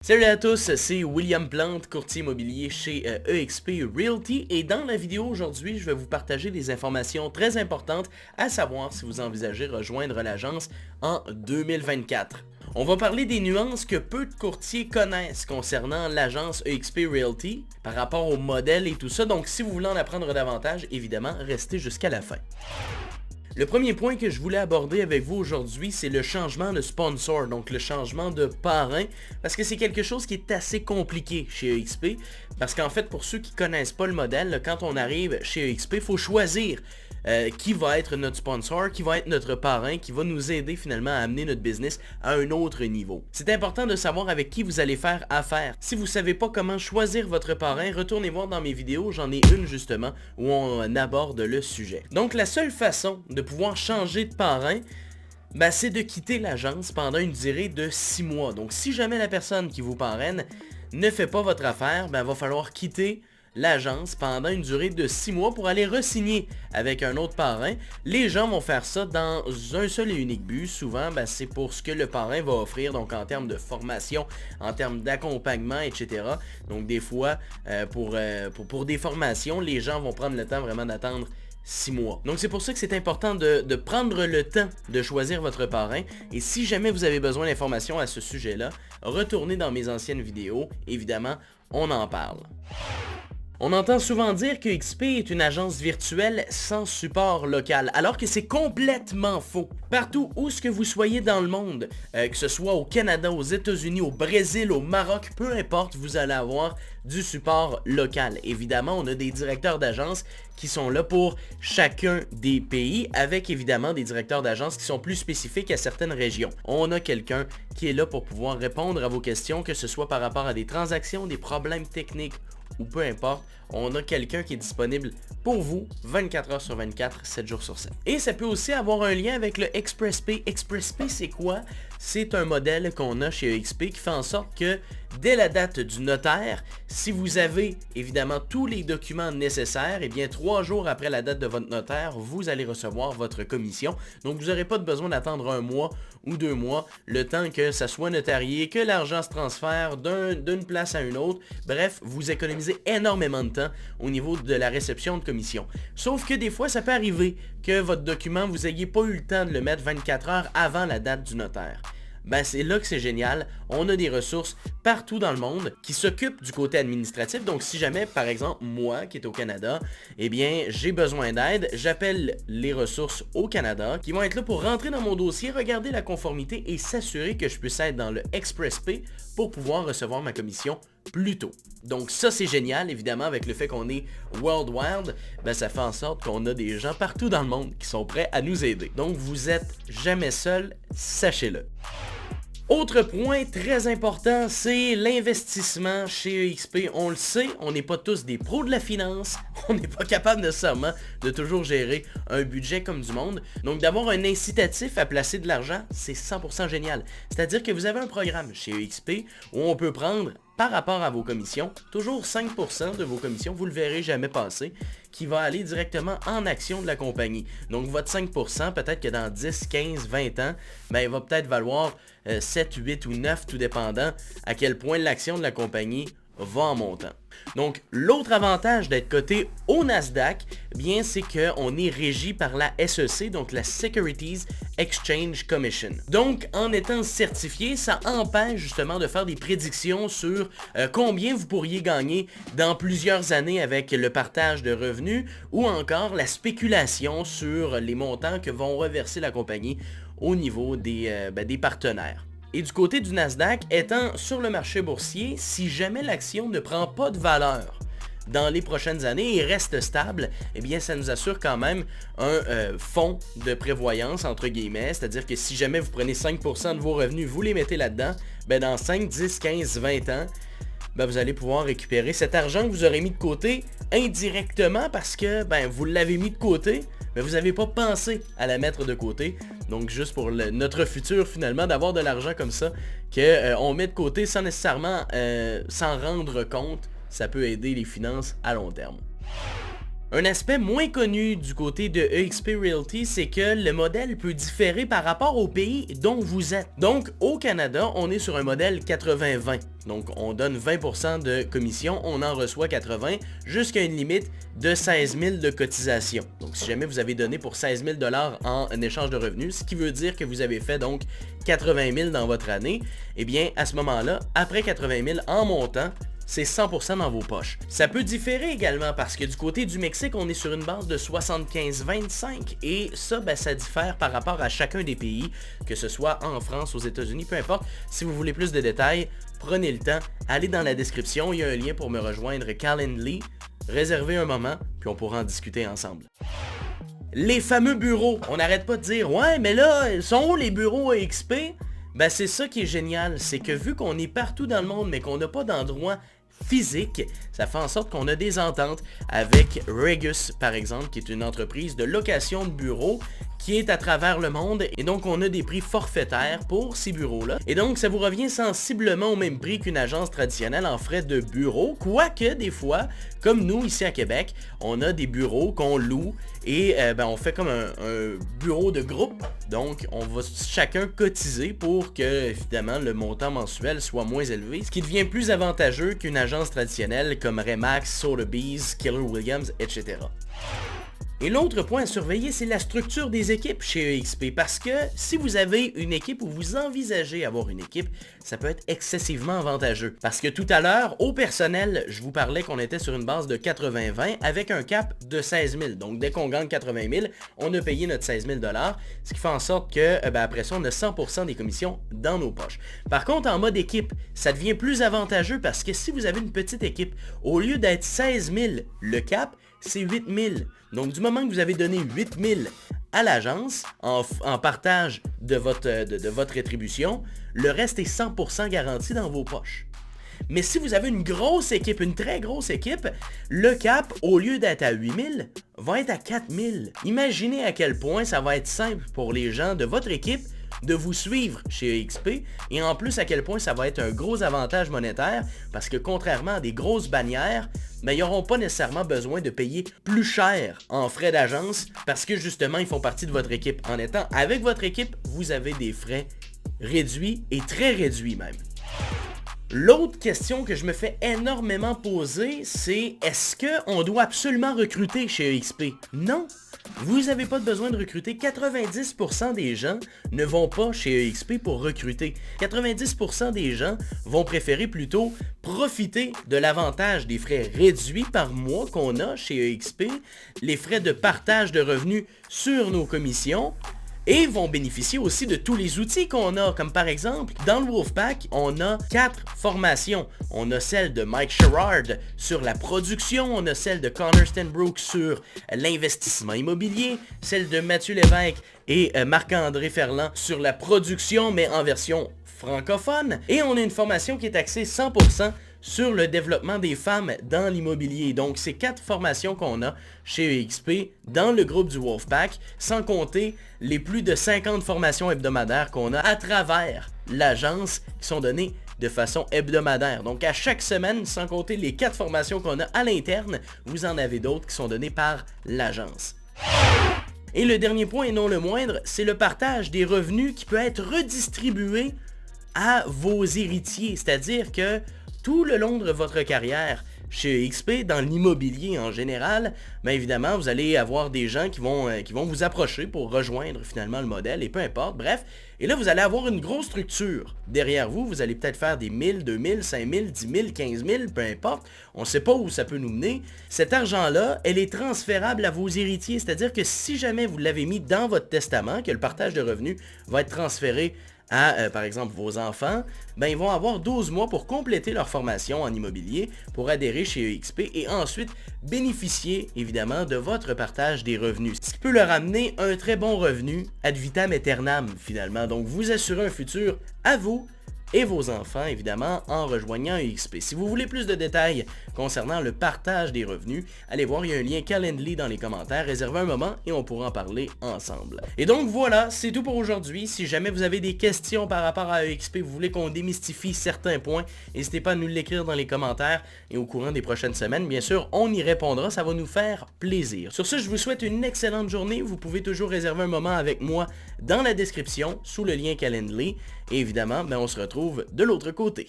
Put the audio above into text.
Salut à tous, c'est William Plante, courtier immobilier chez EXP Realty et dans la vidéo aujourd'hui, je vais vous partager des informations très importantes à savoir si vous envisagez rejoindre l'agence en 2024. On va parler des nuances que peu de courtiers connaissent concernant l'agence EXP Realty par rapport au modèle et tout ça, donc si vous voulez en apprendre davantage, évidemment, restez jusqu'à la fin. Le premier point que je voulais aborder avec vous aujourd'hui, c'est le changement de sponsor, donc le changement de parrain, parce que c'est quelque chose qui est assez compliqué chez EXP, parce qu'en fait, pour ceux qui ne connaissent pas le modèle, quand on arrive chez EXP, il faut choisir qui va être notre sponsor, qui va être notre parrain, qui va nous aider finalement à amener notre business à un autre niveau. C'est important de savoir avec qui vous allez faire affaire. Si vous ne savez pas comment choisir votre parrain, retournez voir dans mes vidéos, j'en ai une justement où on aborde le sujet. Donc la seule façon de pouvoir changer de parrain, c'est de quitter l'agence pendant une durée de 6 mois. Donc si jamais la personne qui vous parraine ne fait pas votre affaire, il va falloir quitter l'agence pendant une durée de 6 mois pour aller re-signer avec un autre parrain. Les gens vont faire ça dans un seul et unique but. Souvent, c'est pour ce que le parrain va offrir, donc en termes de formation, en termes d'accompagnement, etc. Donc des fois, pour des formations, les gens vont prendre le temps vraiment d'attendre 6 mois. Donc c'est pour ça que c'est important de prendre le temps de choisir votre parrain. Et si jamais vous avez besoin d'informations à ce sujet-là, retournez dans mes anciennes vidéos. Évidemment, on en parle. On entend souvent dire que EXP est une agence virtuelle sans support local, alors que c'est complètement faux. Partout où ce que vous soyez dans le monde, que ce soit au Canada, aux États-Unis, au Brésil, au Maroc, peu importe, vous allez avoir du support local. Évidemment, on a des directeurs d'agence qui sont là pour chacun des pays, avec évidemment des directeurs d'agence qui sont plus spécifiques à certaines régions. On a quelqu'un qui est là pour pouvoir répondre à vos questions, que ce soit par rapport à des transactions, des problèmes techniques, ou peu importe, on a quelqu'un qui est disponible pour vous 24 heures sur 24, 7 jours sur 7. Et ça peut aussi avoir un lien avec le ExpressPay. ExpressPay, c'est quoi? C'est un modèle qu'on a chez EXP qui fait en sorte que dès la date du notaire, si vous avez évidemment tous les documents nécessaires, 3 jours après la date de votre notaire, vous allez recevoir votre commission. Donc vous n'aurez pas besoin d'attendre 1 mois ou 2 mois, le temps que ça soit notarié, que l'argent se transfère d'une place à une autre. Bref, vous économisez énormément de temps au niveau de la réception de commission. Sauf que des fois, ça peut arriver que votre document, vous n'ayez pas eu le temps de le mettre 24 heures avant la date du notaire. C'est là que c'est génial, on a des ressources partout dans le monde qui s'occupent du côté administratif. Donc si jamais, par exemple, moi qui est au Canada, j'ai besoin d'aide, j'appelle les ressources au Canada qui vont être là pour rentrer dans mon dossier, regarder la conformité et s'assurer que je puisse être dans le ExpressPay pour pouvoir recevoir ma commission plus tôt. Donc ça c'est génial, évidemment avec le fait qu'on est worldwide, ça fait en sorte qu'on a des gens partout dans le monde qui sont prêts à nous aider. Donc vous êtes jamais seul, sachez-le. Autre point très important, c'est l'investissement chez EXP. On le sait, on n'est pas tous des pros de la finance, on n'est pas capable nécessairement de toujours gérer un budget comme du monde. Donc d'avoir un incitatif à placer de l'argent, c'est 100% génial. C'est-à-dire que vous avez un programme chez EXP où on peut prendre par rapport à vos commissions, toujours 5% de vos commissions, vous le verrez jamais passer, qui va aller directement en action de la compagnie. Donc votre 5%, peut-être que dans 10, 15, 20 ans, il va peut-être valoir 7, 8 ou 9, tout dépendant à quel point l'action de la compagnie va en montant. Donc l'autre avantage d'être coté au Nasdaq, c'est qu'on est régi par la SEC, donc la Securities Exchange Commission. Donc en étant certifié, ça empêche justement de faire des prédictions sur combien vous pourriez gagner dans plusieurs années avec le partage de revenus ou encore la spéculation sur les montants que vont reverser la compagnie au niveau des partenaires. Et du côté du Nasdaq, étant sur le marché boursier, si jamais l'action ne prend pas de valeur dans les prochaines années et reste stable, ça nous assure quand même un fonds de prévoyance, entre guillemets, c'est-à-dire que si jamais vous prenez 5% de vos revenus, vous les mettez là-dedans, dans 5, 10, 15, 20 ans, vous allez pouvoir récupérer cet argent que vous aurez mis de côté indirectement parce que vous l'avez mis de côté, mais vous n'avez pas pensé à la mettre de côté. Donc juste pour notre futur finalement, d'avoir de l'argent comme ça, qu'on met de côté sans nécessairement s'en rendre compte, ça peut aider les finances à long terme. Un aspect moins connu du côté de EXP Realty, c'est que le modèle peut différer par rapport au pays dont vous êtes. Donc, au Canada, on est sur un modèle 80-20. Donc, on donne 20% de commission, on en reçoit 80 jusqu'à une limite de 16 000 de cotisation. Donc, si jamais vous avez donné pour 16 000 $ en échange de revenus, ce qui veut dire que vous avez fait donc 80 000 dans votre année, eh bien, à ce moment-là, après 80 000 en montant, c'est 100% dans vos poches. Ça peut différer également parce que du côté du Mexique, on est sur une base de 75-25 et ça, ça diffère par rapport à chacun des pays, que ce soit en France, aux États-Unis, peu importe. Si vous voulez plus de détails, prenez le temps, allez dans la description, il y a un lien pour me rejoindre, Calendly, réservez un moment, puis on pourra en discuter ensemble. Les fameux bureaux, on n'arrête pas de dire « Ouais, mais là, sont où les bureaux EXP ?» Ben c'est ça qui est génial, c'est que vu qu'on est partout dans le monde, mais qu'on n'a pas d'endroit physique, ça fait en sorte qu'on a des ententes avec Regus, par exemple, qui est une entreprise de location de bureaux qui est à travers le monde, et donc on a des prix forfaitaires pour ces bureaux-là. Et donc ça vous revient sensiblement au même prix qu'une agence traditionnelle en frais de bureau, quoique des fois, comme nous ici à Québec, on a des bureaux qu'on loue et on fait comme un bureau de groupe, donc on va chacun cotiser pour que évidemment le montant mensuel soit moins élevé, ce qui devient plus avantageux qu'une agence traditionnelle comme Remax, Sotheby's, Keller Williams, etc. Et l'autre point à surveiller, c'est la structure des équipes chez EXP, parce que si vous avez une équipe ou vous envisagez avoir une équipe, ça peut être excessivement avantageux. Parce que tout à l'heure, au personnel, je vous parlais qu'on était sur une base de 80-20 avec un cap de 16 000. Donc dès qu'on gagne 80 000, on a payé notre 16 000 $, ce qui fait en sorte que après ça, on a 100% des commissions dans nos poches. Par contre, en mode équipe, ça devient plus avantageux parce que si vous avez une petite équipe, au lieu d'être 16 000 le cap, c'est 8 000. Donc du moment que vous avez donné 8 000 à l'agence en partage de votre rétribution, le reste est 100% garanti dans vos poches. Mais si vous avez une grosse équipe, une très grosse équipe, le cap, au lieu d'être à 8 000, va être à 4 000. Imaginez à quel point ça va être simple pour les gens de votre équipe de vous suivre chez EXP, et en plus à quel point ça va être un gros avantage monétaire parce que contrairement à des grosses bannières, ils n'auront pas nécessairement besoin de payer plus cher en frais d'agence parce que justement ils font partie de votre équipe. En étant avec votre équipe, vous avez des frais réduits et très réduits même. L'autre question que je me fais énormément poser, c'est est-ce qu'on doit absolument recruter chez EXP? Non! Vous n'avez pas besoin de recruter. 90% des gens ne vont pas chez EXP pour recruter. 90% des gens vont préférer plutôt profiter de l'avantage des frais réduits par mois qu'on a chez EXP, les frais de partage de revenus sur nos commissions, et vont bénéficier aussi de tous les outils qu'on a, comme par exemple, dans le Wolfpack, on a 4 formations. On a celle de Mike Sherrard sur la production, on a celle de Connor Stenbrook sur l'investissement immobilier, celle de Mathieu Lévesque et Marc-André Ferland sur la production, mais en version francophone, et on a une formation qui est axée 100% sur le développement des femmes dans l'immobilier. Donc c'est 4 formations qu'on a chez EXP dans le groupe du Wolfpack, sans compter les plus de 50 formations hebdomadaires qu'on a à travers l'agence qui sont données de façon hebdomadaire. Donc à chaque semaine, sans compter les 4 formations qu'on a à l'interne, vous en avez d'autres qui sont données par l'agence. Et le dernier point et non le moindre, c'est le partage des revenus qui peut être redistribué à vos héritiers. C'est-à-dire que tout le long de votre carrière chez EXP, dans l'immobilier en général, évidemment, vous allez avoir des gens qui vont vous approcher pour rejoindre finalement le modèle, et peu importe, bref. Et là, vous allez avoir une grosse structure derrière vous. Vous allez peut-être faire des 1000, 2000, 5000, 10 000, 15 000, peu importe. On ne sait pas où ça peut nous mener. Cet argent-là, elle est transférable à vos héritiers. C'est-à-dire que si jamais vous l'avez mis dans votre testament, que le partage de revenus va être transféré à, par exemple, vos enfants, ils vont avoir 12 mois pour compléter leur formation en immobilier, pour adhérer chez EXP et ensuite bénéficier, évidemment, de votre partage des revenus. Ce qui peut leur amener un très bon revenu ad vitam aeternam, finalement. Donc, vous assurez un futur à vous et vos enfants, évidemment, en rejoignant EXP. Si vous voulez plus de détails concernant le partage des revenus, allez voir, il y a un lien Calendly dans les commentaires, réservez un moment et on pourra en parler ensemble. Et donc voilà, c'est tout pour aujourd'hui. Si jamais vous avez des questions par rapport à EXP, vous voulez qu'on démystifie certains points, n'hésitez pas à nous l'écrire dans les commentaires et au courant des prochaines semaines, bien sûr, on y répondra, ça va nous faire plaisir. Sur ce, je vous souhaite une excellente journée. Vous pouvez toujours réserver un moment avec moi dans la description, sous le lien Calendly. Et évidemment, on se retrouve de l'autre côté.